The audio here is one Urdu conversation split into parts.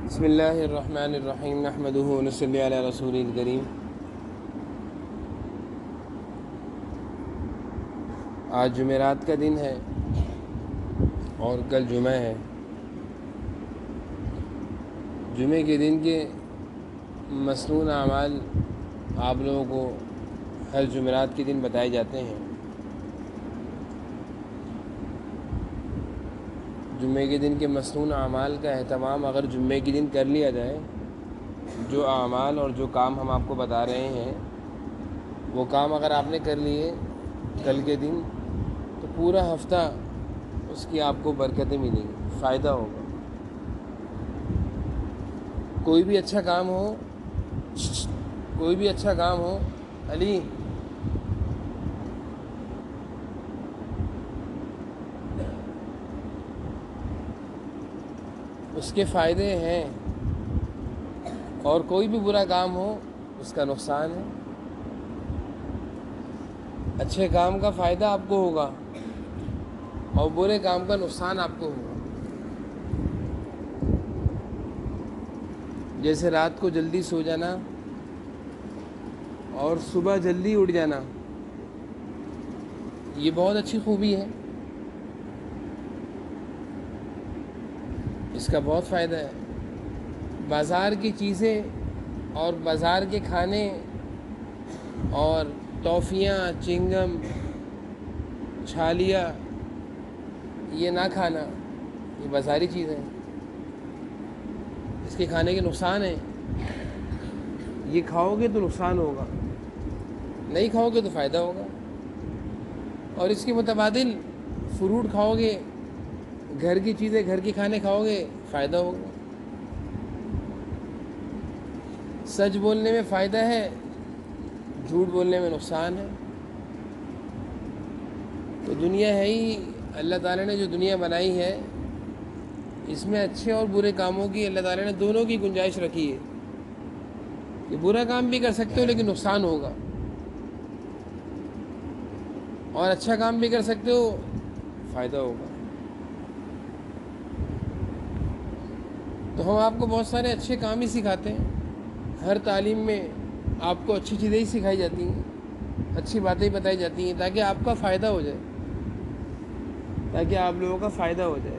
بسم اللہ الرحمن الرحیم نحمدہ ونصلی علی رسول الکریم۔ آج جمعرات کا دن ہے اور کل جمعہ ہے۔ جمعے کے دن کے مسنون اعمال آپ لوگوں کو ہر جمعرات کے دن بتائے جاتے ہیں۔ جمعے کے دن کے مسنون اعمال کا اہتمام اگر جمعے کے دن کر لیا جائے، جو اعمال اور جو کام ہم آپ کو بتا رہے ہیں وہ کام اگر آپ نے کر لیے کل کے دن، تو پورا ہفتہ اس کی آپ کو برکتیں ملیں گی، فائدہ ہوگا۔ کوئی بھی اچھا کام ہو علی، اس کے فائدے ہیں، اور کوئی بھی برا کام ہو اس کا نقصان ہے۔ اچھے کام کا فائدہ آپ کو ہوگا اور برے کام کا نقصان آپ کو ہوگا۔ جیسے رات کو جلدی سو جانا اور صبح جلدی اٹھ جانا، یہ بہت اچھی خوبی ہے، اس کا بہت فائدہ ہے۔ بازار کی چیزیں اور بازار کے کھانے اور ٹافیاں، چنگم، چھالیاں، یہ نہ کھانا، یہ بازاری چیزیں ہیں، اس کے کھانے کے نقصان ہیں۔ یہ کھاؤ گے تو نقصان ہوگا، نہیں کھاؤ گے تو فائدہ ہوگا۔ اور اس کے متبادل فروٹ کھاؤ گے، گھر کی چیزیں، گھر کے کھانے کھاؤ گے، فائدہ ہوگا۔ سچ بولنے میں فائدہ ہے، جھوٹ بولنے میں نقصان ہے۔ تو دنیا ہے ہی، اللہ تعالیٰ نے جو دنیا بنائی ہے اس میں اچھے اور برے کاموں کی اللہ تعالیٰ نے دونوں کی گنجائش رکھی ہے کہ برا کام بھی کر سکتے ہو لیکن نقصان ہوگا، اور اچھا کام بھی کر سکتے ہو، فائدہ ہوگا۔ تو ہم آپ کو بہت سارے اچھے کام ہی سکھاتے ہیں، ہر تعلیم میں آپ کو اچھی چیزیں ہی سکھائی جاتی ہیں، اچھی باتیں بتائی جاتی ہیں تاکہ آپ کا فائدہ ہو جائے، تاکہ آپ لوگوں کا فائدہ ہو جائے۔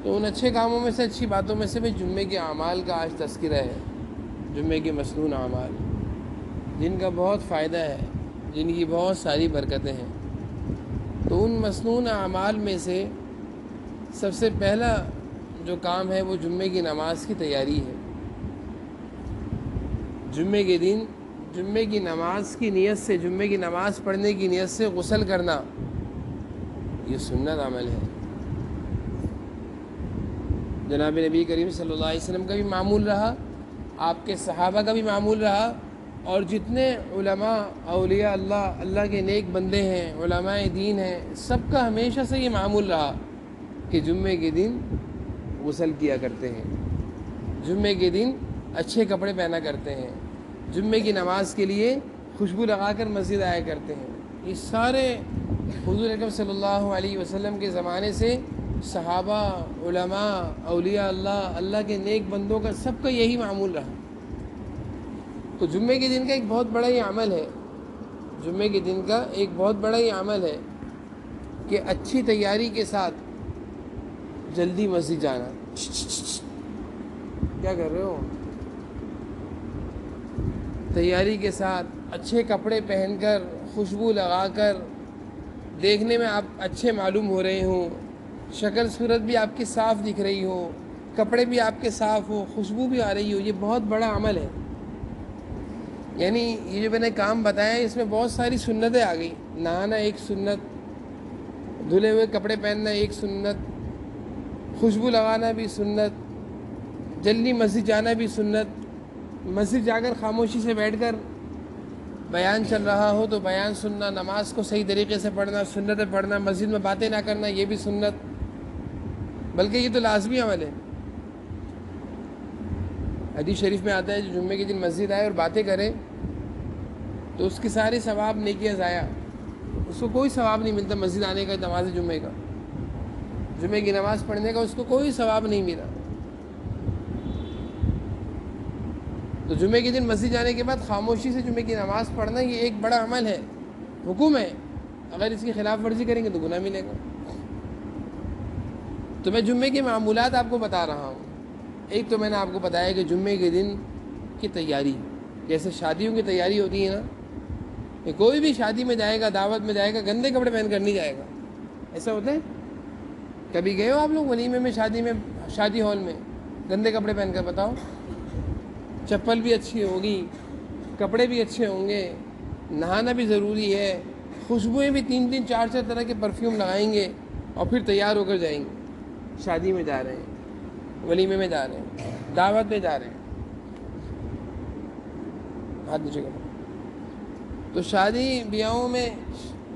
تو ان اچھے کاموں میں سے، اچھی باتوں میں سے بھی جمعے کے اعمال کا آج تذکرہ ہے، جمعے کے مسنون اعمال جن کا بہت فائدہ ہے، جن کی بہت ساری برکتیں ہیں۔ تو ان مسنون اعمال میں سے سب سے پہلا جو کام ہے وہ جمعے کی نماز کی تیاری ہے۔ جمعے کے دن جمعے کی نماز کی نیت سے، جمعے کی نماز پڑھنے کی نیت سے غسل کرنا، یہ سنت عمل ہے۔ جناب نبی کریم صلی اللہ علیہ وسلم کا بھی معمول رہا، آپ کے صحابہ کا بھی معمول رہا، اور جتنے علماء، اولیاء اللہ، اللہ کے نیک بندے ہیں، علماء دین ہیں، سب کا ہمیشہ سے یہ معمول رہا کہ جمعے کے دن غسل کیا کرتے ہیں، جمعے کے دن اچھے کپڑے پہنا کرتے ہیں، جمعے کی نماز کے لیے خوشبو لگا کر مسجد آیا کرتے ہیں۔ یہ سارے حضور اکرم صلی اللہ علیہ وسلم کے زمانے سے صحابہ، علماء، اولیاء اللہ، اللہ کے نیک بندوں کا سب کا یہی معمول رہا۔ تو جمعے کے دن کا ایک بہت بڑا یہ عمل ہے، جمعے کے دن کا ایک بہت بڑا یہ عمل ہے کہ اچھی تیاری کے ساتھ جلدی مسجد جانا۔ کیا کر رہے ہو؟ تیاری کے ساتھ اچھے کپڑے پہن کر، خوشبو لگا کر، دیکھنے میں آپ اچھے معلوم ہو رہے ہوں، شکل صورت بھی آپ کی صاف دکھ رہی ہو، کپڑے بھی آپ کے صاف ہو، خوشبو بھی آ رہی ہو، یہ بہت بڑا عمل ہے۔ یعنی یہ جو میں نے کام بتایا اس میں بہت ساری سنتیں آ گئی۔ نہانا ایک سنت، دھلے ہوئے کپڑے پہننا ایک سنت، خوشبو لگانا بھی سنت، جلدی مسجد جانا بھی سنت، مسجد جا کر خاموشی سے بیٹھ کر بیان چل رہا ہو تو بیان سننا، نماز کو صحیح طریقے سے پڑھنا، سنتیں پڑھنا، مسجد میں باتیں نہ کرنا، یہ بھی سنت، بلکہ یہ تو لازمی عمل ہے۔ حدیث شریف میں آتا ہے جو جمعے کے دن مسجد آئے اور باتیں کرے تو اس کی ساری ثواب نیکیاں ضائع، اس کو کوئی ثواب نہیں ملتا مسجد آنے کا، نماز جمعے کا، جمعے کی نماز پڑھنے کا اس کو کوئی ثواب نہیں ملا۔ تو جمعے کے دن مسجد جانے کے بعد خاموشی سے جمعے کی نماز پڑھنا یہ ایک بڑا عمل ہے، حکم ہے، اگر اس کی خلاف ورزی کریں گے تو گناہ ملے گا۔ تو میں جمعے کے معمولات آپ کو بتا رہا ہوں۔ ایک تو میں نے آپ کو بتایا کہ جمعے کے دن کی تیاری، جیسے شادیوں کی تیاری ہوتی ہے نا، کہ کوئی بھی شادی میں جائے گا، دعوت میں جائے گا، گندے کپڑے پہن کر نہیں جائے گا، ایسا ہوتا ہے؟ کبھی گئے ہو آپ لوگ ولیمے میں، شادی ہال میں گندے کپڑے پہن کر؟ بتاؤ، چپل بھی اچھی ہوگی، کپڑے بھی اچھے ہوں گے، نہانا بھی ضروری ہے، خوشبوئیں بھی 3 4 طرح کے پرفیوم لگائیں گے اور پھر تیار ہو کر جائیں گے۔ شادی میں جا رہے ہیں، ولیمے میں جا رہے ہیں، دعوت میں جا رہے ہیں، ہاتھ نیچے کرو۔ تو شادی بیاہوں میں،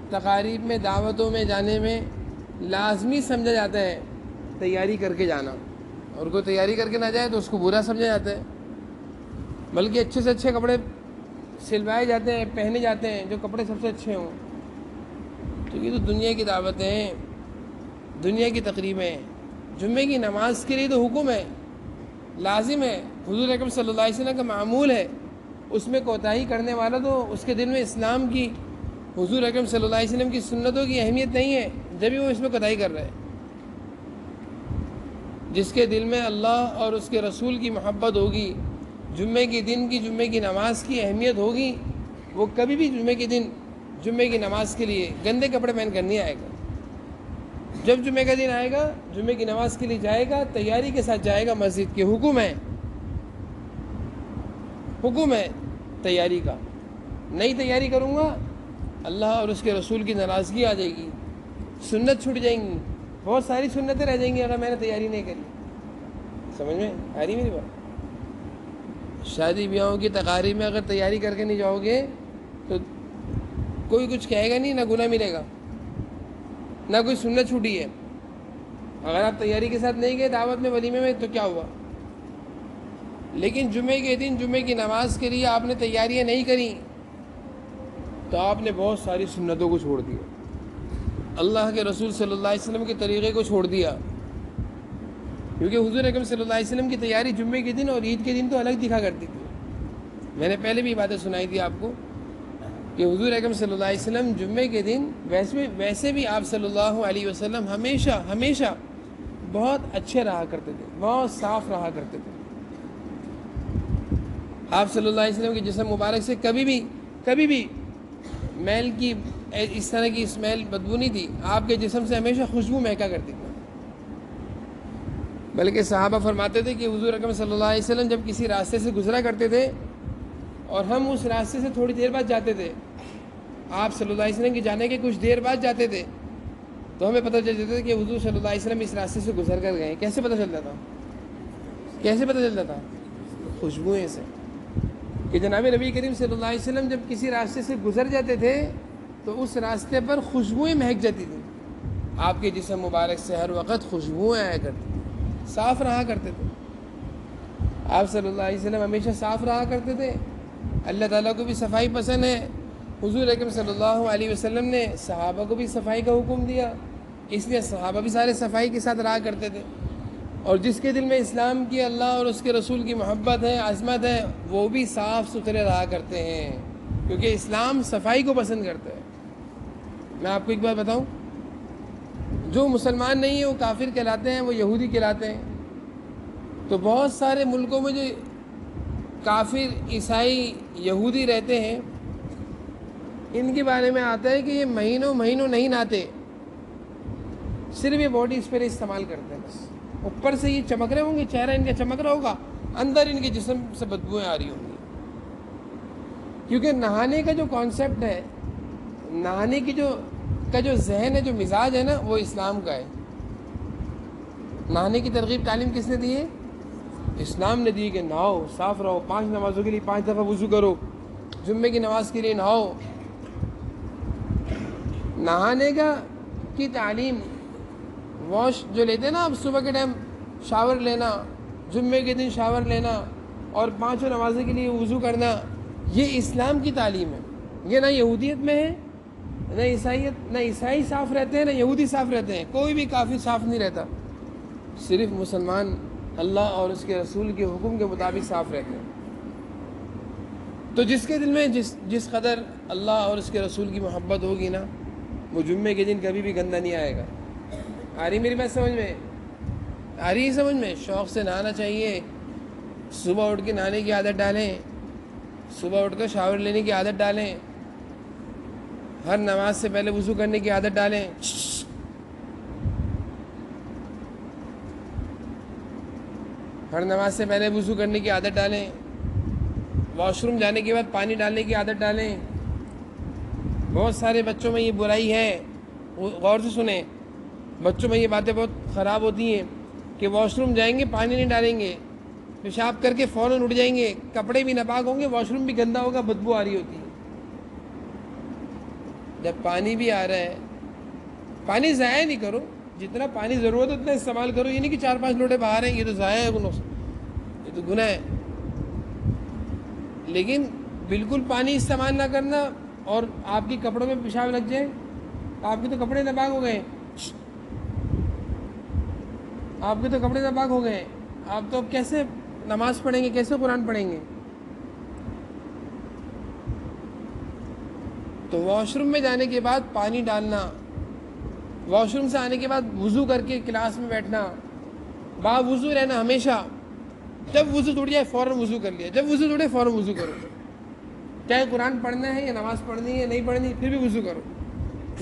تقاریب میں، دعوتوں میں جانے میں لازمی سمجھا جاتا ہے تیاری کر کے جانا، اور کوئی تیاری کر کے نہ جائے تو اس کو برا سمجھا جاتا ہے، بلکہ اچھے سے اچھے کپڑے سلوائے جاتے ہیں، پہنے جاتے ہیں، جو کپڑے سب سے اچھے ہوں۔ تو یہ تو دنیا کی دعوتیں ہیں، دنیا کی تقریبیں ہیں۔ جمعے کی نماز کے لیے تو حکم ہے، لازم ہے، حضور اکرم صلی اللہ علیہ وسلم کا معمول ہے، اس میں کوتاہی کرنے والا تو اس کے دل میں اسلام کی، حضور اکرم صلی اللہ علیہ وسلم کی سنتوں کی اہمیت نہیں ہے، جبھی وہ اس میں کوتاہی کر رہے ہیں۔ جس کے دل میں اللہ اور اس کے رسول کی محبت ہوگی، جمعے کے دن کی، جمعے کی نماز کی اہمیت ہوگی، وہ کبھی بھی جمعے کے دن، جمعے کی نماز کے لیے گندے کپڑے پہن کر نہیں آئے گا۔ جب جمعے کا دن آئے گا، جمعے کی نماز کے لیے جائے گا، تیاری کے ساتھ جائے گا مسجد کے، حکم ہے، حکم ہے تیاری کا۔ نئی تیاری کروں گا، اللہ اور اس کے رسول کی ناراضگی آ جائے گی، سنت چھوٹ جائیں گی، بہت ساری سنتیں رہ جائیں گی اگر میں نے تیاری نہیں کری۔ سمجھ میں آ رہی میری بات؟ شادی بیاہوں کی تقاریب میں اگر تیاری کر کے نہیں جاؤ گے تو کوئی کچھ کہے گا نہیں، نہ گناہ ملے گا، نہ کوئی سنت چھوٹی ہے۔ اگر آپ تیاری کے ساتھ نہیں گئے دعوت میں، ولیمے میں، تو کیا ہوا؟ لیکن جمعے کے دن، جمعے کی نماز کے لیے آپ نے تیاریاں نہیں کریں تو آپ نے بہت ساری سنتوں کو چھوڑ دیا، اللہ کے رسول صلی اللہ علیہ وسلم کے طریقے کو چھوڑ دیا، کیونکہ حضور اکرم صلی اللہ علیہ وسلم کی تیاری جمعے کے دن اور عید کے دن تو الگ دکھا کرتی تھی۔ میں نے پہلے بھی باتیں سنائی تھی آپ کو کہ حضور اکرم صلی اللہ علیہ وسلم جمعے کے دن، ویسے بھی آپ صلی اللہ علیہ وسلم ہمیشہ بہت اچھے رہا کرتے تھے، بہت صاف رہا کرتے تھے۔ آپ صلی اللہ علیہ وسلم کے جسم مبارک سے کبھی بھی میل کی، اس طرح کی اسمیل، بدبو نہیں تھی، آپ کے جسم سے ہمیشہ خوشبو مہکا کرتی تھی۔ بلکہ صحابہ فرماتے تھے کہ حضور اکرم صلی اللہ علیہ وسلم جب کسی راستے سے گزرا کرتے تھے اور ہم اس راستے سے تھوڑی دیر بعد جاتے تھے، آپ صلی اللہ علیہ وسلم کے جانے کے کچھ دیر بعد جاتے تھے، تو ہمیں پتہ چل جاتا تھا کہ حضور صلی اللہ علیہ وسلم اس راستے سے گزر کر گئے۔ کیسے پتہ چلتا تھا؟ کیسے پتہ چلتا تھا؟ خوشبوئیں سے، کہ جناب نبی کریم صلی اللہ علیہ وسلم جب کسی راستے سے گزر جاتے تھے تو اس راستے پر خوشبوئیں مہک جاتی تھیں، آپ کے جسم مبارک سے ہر وقت خوشبوئیں آیا کرتی تھیں، صاف رہا کرتے تھے۔ آپ صلی اللہ علیہ وسلم ہمیشہ صاف رہا کرتے تھے، اللہ تعالیٰ کو بھی صفائی پسند ہے، حضور اکرم صلی اللہ علیہ وسلم نے صحابہ کو بھی صفائی کا حکم دیا، اس لیے صحابہ بھی سارے صفائی کے ساتھ رہا کرتے تھے۔ اور جس کے دل میں اسلام کی، اللہ اور اس کے رسول کی محبت ہے، عظمت ہے، وہ بھی صاف ستھرے رہا کرتے ہیں، کیونکہ اسلام صفائی کو پسند کرتا ہے۔ میں آپ کو ایک بات بتاؤں، جو مسلمان نہیں ہیں وہ کافر کہلاتے ہیں، وہ یہودی کہلاتے ہیں۔ تو بہت سارے ملکوں میں جو کافر، عیسائی، یہودی رہتے ہیں، ان کے بارے میں آتا ہے کہ یہ مہینوں نہیں نہاتے، صرف یہ باڈی اسپرے استعمال کرتے ہیں، بس اوپر سے یہ چمک رہے ہوں گے، چہرہ ان کا چمک رہا ہوگا، اندر ان کے جسم سے بدبوئیں آ رہی ہوں گی، کیونکہ نہانے کا جو کانسیپٹ ہے، نہانے کی جو ذہن ہے، جو مزاج ہے نا، وہ اسلام کا ہے۔ نہانے کی ترغیب، تعلیم کس نے دی ہے؟ اسلام نے دی، کہ نہاؤ، صاف رہو، 5 نمازوں کے لیے 5 دفعہ وضو کرو، جمعے کی نماز کے لیے نہاؤ۔ نہانے کی تعلیم، واش جو لیتے ہیں نا آپ صبح کے ٹائم، شاور لینا، جمعے کے دن شاور لینا اور 5 نمازوں کے لیے وضو کرنا، یہ اسلام کی تعلیم ہے۔ یہ نہ یہودیت میں ہے، نہ عیسائیت، نہ عیسائی صاف رہتے ہیں، نہ یہودی صاف رہتے ہیں، کوئی بھی کافر صاف نہیں رہتا، صرف مسلمان اللہ اور اس کے رسول کے حکم کے مطابق صاف رہتے ہیں۔ تو جس کے دل میں جس قدر اللہ اور اس کے رسول کی محبت ہوگی نا، وہ جمعے کے دن کبھی بھی گندا نہیں آئے گا۔ آ رہی میری بات سمجھ میں؟ آ رہی ہے سمجھ میں؟ شوق سے نہانا چاہیے، صبح اٹھ کے نہانے کی عادت ڈالیں، صبح اٹھ کر شاور لینے کی عادت ڈالیں، ہر نماز سے پہلے وضو کرنے کی عادت ڈالیں، ہر نماز سے پہلے وضو کرنے کی عادت ڈالیں، واش روم جانے کے بعد پانی ڈالنے کی عادت ڈالیں۔ بہت سارے بچوں میں یہ برائی ہے، غور سے سنیں، بچوں میں یہ باتیں بہت خراب ہوتی ہیں کہ واش روم جائیں گے پانی نہیں ڈالیں گے، پیشاب کر کے فوراً اٹھ جائیں گے، کپڑے بھی ناپاک ہوں گے، واش روم بھی گندا ہوگا، بدبو آ رہی ہوتی ہے۔ جب پانی بھی آ رہا ہے، پانی ضائع نہیں کرو، جتنا پانی ضرورت ہے اتنا استعمال کرو، یہ نہیں کہ 4-5 لوٹے باہر ہیں، یہ تو ضائع ہے، یہ تو گناہ ہے۔ لیکن بالکل پانی استعمال نہ کرنا اور آپ کے کپڑوں میں پیشاب لگ جائے، آپ کے تو کپڑے ناپاک ہو گئے، آپ کے تو کپڑے ناپاک ہو گئے، آپ تو اب کیسے نماز پڑھیں گے، کیسے قرآن پڑھیں گے؟ تو واش روم میں جانے کے بعد پانی ڈالنا، واش روم سے آنے کے بعد وضو کر کے کلاس میں بیٹھنا، با وضو رہنا ہمیشہ، جب وضو ٹوٹ جائے فوراً وضو کر لیا، جب وضو ٹوٹے فوراً وضو کرو، چاہے قرآن پڑھنا ہے یا نماز پڑھنی ہے یا نہیں پڑھنی، پھر بھی وضو کرو۔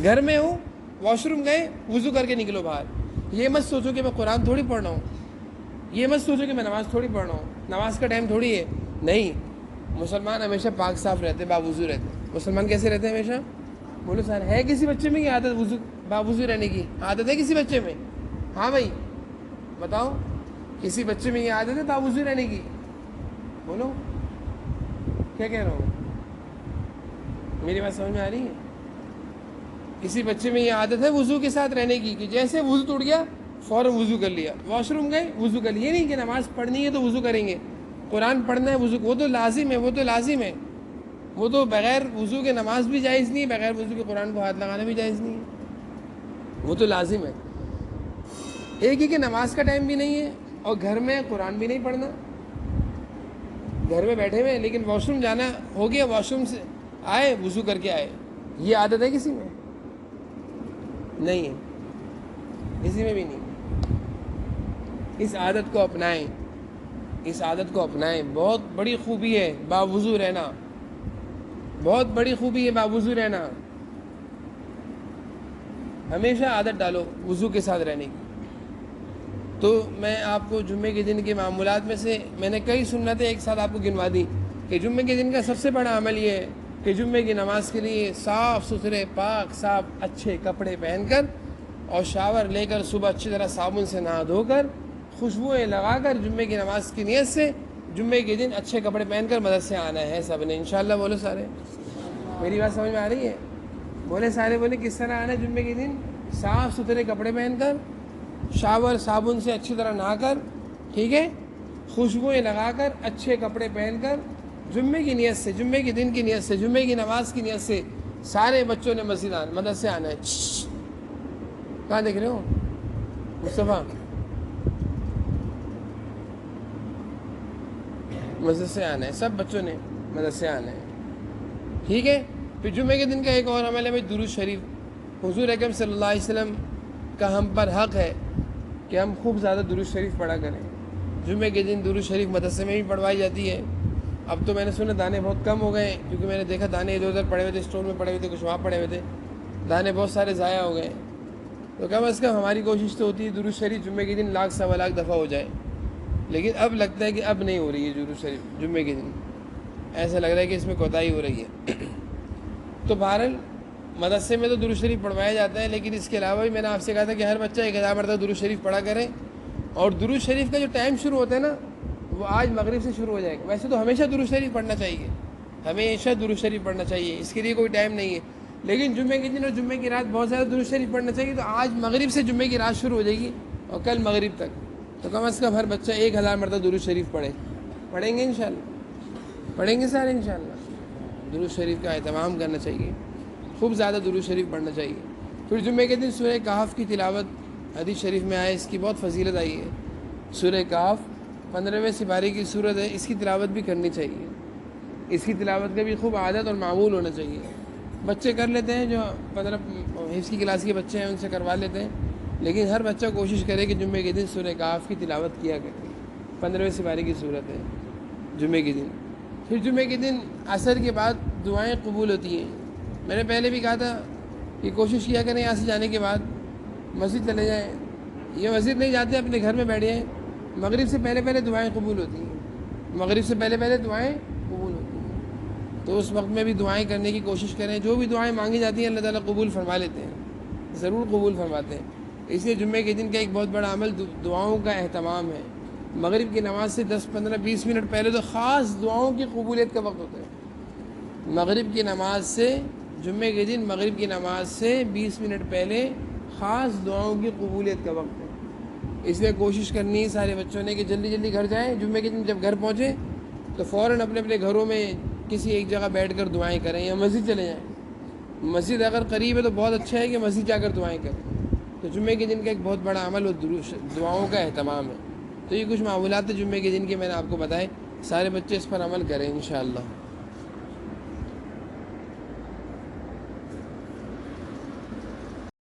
گھر میں ہو، واش روم گئے، وضو کر کے نکلو باہر، یہ مت سوچو کہ میں قرآن تھوڑی پڑھ رہا ہوں، یہ مت سوچو کہ میں نماز تھوڑی پڑھ رہا ہوں، نماز کا ٹائم تھوڑی ہے، نہیں۔ مسلمان ہمیشہ پاک صاف رہتے، باوضو رہتے۔ مسلمان کیسے رہتے ہیں ہمیشہ؟ بولو سر، ہے کسی بچے میں یہ عادت وضو باوضو رہنے کی؟ عادت ہے کسی بچے میں؟ ہاں بھائی بتاؤ، کسی بچے میں یہ عادت ہے باوضو رہنے کی؟ بولو، کیا کہہ رہا ہوں؟ میری بات سمجھ میں آ رہی ہے؟ کسی بچے میں یہ عادت ہے وضو کے ساتھ رہنے کی، کہ جیسے وضو ٹوٹ گیا فوراً وضو کر لیا، واش روم گئے وضو کر لیا، یہ نہیں کہ نماز پڑھنی ہے تو وضو کریں گے، قرآن پڑھنا ہے وضو، وہ تو لازم ہے، وہ تو لازم ہے، وہ تو بغیر وضو کے نماز بھی جائز نہیں ہے، بغیر وضو کے قرآن کو ہاتھ لگانا بھی جائز نہیں ہے، وہ تو لازم ہے۔ ایک ہی کہ نماز کا ٹائم بھی نہیں ہے اور گھر میں قرآن بھی نہیں پڑھنا، گھر میں بیٹھے ہوئے لیکن واش روم جانا ہو گیا، واش روم سے آئے وضو کر کے آئے، یہ عادت ہے کسی میں؟ نہیں ہے، کسی میں بھی نہیں۔ اس عادت کو اپنائیں، اس عادت کو اپنائیں، بہت بڑی خوبی ہے باوضو رہنا، بہت بڑی خوبی ہے باوضو رہنا، ہمیشہ عادت ڈالو وضو کے ساتھ رہنے کی۔ تو میں آپ کو جمعے کے دن کے معمولات میں سے میں نے کئی سنتیں ایک ساتھ آپ کو گنوا دی کہ جمعے کے دن کا سب سے بڑا عمل یہ ہے کہ جمعے کی نماز کے لیے صاف ستھرے پاک صاف اچھے کپڑے پہن کر اور شاور لے کر صبح اچھی طرح صابن سے نہا دھو کر خوشبوئیں لگا کر جمعے کی نماز کی نیت سے جمعے کے دن اچھے کپڑے پہن کر مدرسے آنا ہے سب نے انشاءاللہ۔ بولو سارے، میری بات سمجھ میں آ رہی ہے؟ بولے سارے، بولے کس طرح آنا ہے جمعے کے دن؟ صاف ستھرے کپڑے پہن کر، شاور صابن سے اچھی طرح نہا کر، ٹھیک ہے، خوشبوئیں لگا کر، اچھے کپڑے پہن کر جمعے کی نیت سے، جمعے کے دن کی نیت سے، جمعے کی نماز کی نیت سے سارے بچوں نے مدرسے آنا ہے۔ کہاں دیکھ رہے ہو مصطفیٰ؟ مدرسے آنا ہے، سب بچوں نے مدرسے آنا ہے، ٹھیک ہے۔ پھر جمعے کے دن کا ایک اور عمل ہے بھائی درود شریف۔ حضور اکرم صلی اللہ علیہ وسلم کا ہم پر حق ہے کہ ہم خوب زیادہ درود شریف پڑھا کریں۔ جمعے کے دن درود شریف مدرسے میں بھی پڑھوائی جاتی ہے۔ اب تو میں نے سنا دانے بہت کم ہو گئے، کیونکہ میں نے دیکھا دانے ادھر ادھر پڑے ہوئے تھے، اسٹور میں پڑے ہوئے تھے، کچھ وہاں پڑے ہوئے تھے، دانے بہت سارے ضائع ہو گئے۔ تو کم از کم ہماری کوشش تو ہوتی ہے درود شریف جمعے کے دن 1,00,000 سوا لاکھ دفعہ ہو جائے، لیکن اب لگتا ہے کہ اب نہیں ہو رہی ہے درود شریف جمعے کے دن، ایسا لگ رہا ہے کہ اس میں کوتاہی ہو رہی ہے۔ تو بہرحال مدرسے میں تو درود شریف پڑھوایا جاتا ہے، لیکن اس کے علاوہ بھی میں نے آپ سے کہا تھا کہ ہر بچہ 1000 مرتبہ درود شریف پڑھا کرے، اور درود شریف کا جو ٹائم شروع ہوتا ہے نا وہ آج مغرب سے شروع ہو جائے گا۔ ویسے تو ہمیشہ درود شریف پڑھنا چاہیے، ہمیشہ درود شریف پڑھنا چاہیے، اس کے لیے کوئی ٹائم نہیں ہے، لیکن جمعے کے دن اور جمعے کی رات بہت زیادہ درود شریف پڑھنا چاہیے۔ تو آج مغرب سے جمعے کی رات شروع ہو جائے گی اور کل مغرب تک، تو کم از کم ہر بچہ 1000 مرتبہ درود شریف پڑھیں گے انشاءاللہ، پڑھیں گے سارے انشاءاللہ۔ درود شریف کا اہتمام کرنا چاہیے، خوب زیادہ درود شریف پڑھنا چاہیے۔ پھر جمعے کے دن سورہ کہف کی تلاوت حدیث شریف میں آئے، اس کی بہت فضیلت آئی ہے۔ سورہ کہف 15ویں سپارے کی سورت ہے، اس کی تلاوت بھی کرنی چاہیے، اس کی تلاوت کا بھی خوب عادت اور معمول ہونا چاہیے. بچے کر لیتے ہیں جو 15 حفظ کی کلاس کے بچے ہیں ان سے کروا لیتے ہیں, لیکن ہر بچہ کوشش کرے کہ جمعے کے دن سورہ کہف کی تلاوت کیا کرے. 15ویں سپارے کی صورت ہے جمعے کے دن. پھر جمعے کے دن عصر کے بعد دعائیں قبول ہوتی ہیں. میں نے پہلے بھی کہا تھا کہ کوشش کیا کریں یہاں سے جانے کے بعد مسجد چلے جائیں, یہ مسجد نہیں جاتے اپنے گھر میں بیٹھے ہیں. مغرب سے پہلے پہلے دعائیں قبول ہوتی ہیں, مغرب سے پہلے پہلے دعائیں قبول ہوتی ہیں. تو اس وقت میں بھی دعائیں کرنے کی کوشش کریں. جو بھی دعائیں مانگی جاتی ہیں اللہ تعالیٰ قبول فرما لیتے ہیں, ضرور قبول فرماتے ہیں. اس لیے جمعے کے دن کا ایک بہت بڑا عمل دعاؤں کا اہتمام ہے. مغرب کی نماز سے 10 15 20 منٹ پہلے تو خاص دعاؤں کی قبولیت کا وقت ہوتا ہے. مغرب کی نماز سے جمعے کے دن مغرب کی نماز سے 20 منٹ پہلے خاص دعاؤں کی قبولیت کا وقت ہے. اس لیے کوشش کرنی ہے سارے بچوں نے کہ جلدی جلدی گھر جائیں. جمعے کے دن جب گھر پہنچیں تو فوراً اپنے اپنے گھروں میں کسی ایک جگہ بیٹھ کر دعائیں کریں یا مسجد چلے جائیں. مسجد اگر قریب ہے تو بہت اچھا ہے کہ مسجد جا کر دعائیں کریں. تو جمعے کے دن کا ایک بہت بڑا عمل اور دعاؤں کا اہتمام ہے. تو یہ کچھ معمولات جمعے کے دن کے میں نے آپ کو بتائے. سارے بچے اس پر عمل کریں انشاءاللہ.